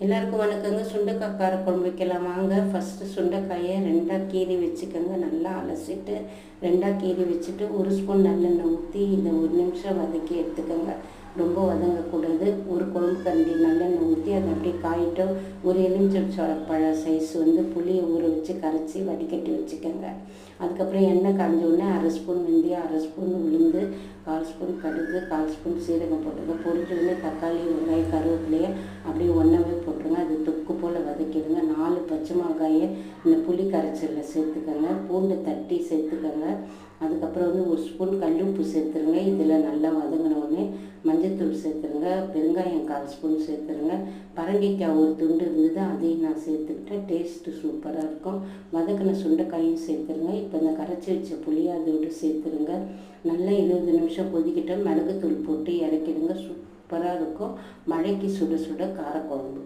எல்லாருக்கும் வணக்கங்க. சுண்டைக்காய் காரக்குழம்பு வைக்கலாம் வாங்க. ஃபஸ்ட்டு சுண்டைக்காயை 2ஆக கீறி வச்சுக்கோங்க. நல்லா அலசிட்டு 2ஆக கீறி வச்சுட்டு 1 ஸ்பூன் நல்லெண்ணெய் ஊற்றி இதை 1 நிமிஷம் வதக்கி எடுத்துக்கோங்க. ரொம்ப வதங்கக்கூடாது. ஒரு குழம்பு கரண்டி நல்லெண்ணெய் ஊற்றி அதை அப்படியே காயிட்டும். ஒரு எலுமிச்சம்பழ சைஸ் புளியை ஊற வச்சு கரைச்சி வடிகட்டி வச்சுக்கோங்க. அதுக்கப்புறம் எண்ணெய் காஞ்சோடனே 1/2 ஸ்பூன் வெந்தயம், 1/2 ஸ்பூன் உளுந்து, 1/4 ஸ்பூன் கடுகு, 1/4 ஸ்பூன் சீரகம் போட்டுங்க. பொரிஞ்சோடனே தக்காளி, வெங்காயம், கருவேப்பிலையை அப்படியே ஒன்றாவே போட்டுருங்க. அது தொக்கு போல் வதக்கிடுங்க. 4 பச்சை மிளகாயை இந்த புளி கரைச்சலில் சேர்த்துக்கோங்க. பூண்டு தட்டி சேர்த்துக்கோங்க. அதுக்கப்புறம் 1 ஸ்பூன் கல்லுப்பு சேர்த்துருங்க. இதில் நல்லா வதங்கினோடனே மஞ்சள்தூள் சேர்த்துருங்க. பெருங்காயம் 1/4 ஸ்பூன் சேர்த்துருங்க. பரங்கிக்காய் ஒரு துண்டு இருந்தது, அதையும் நான் சேர்த்துக்கிட்டேன். டேஸ்ட்டு சூப்பராக இருக்கும். வதக்கின சுண்டைக்காயும் சேர்த்துருங்க. இப்போ இந்த கரைச்சி வச்ச புளியை அதோடு சேர்த்துருங்க. நல்லா 20 நிமிஷம் கொதிக்கிட்ட மிளகுத்தூள் போட்டு இறக்கிடுங்க. சூப்பராக இருக்கும். மழைக்கு சுட சுட காரக்குழம்பு.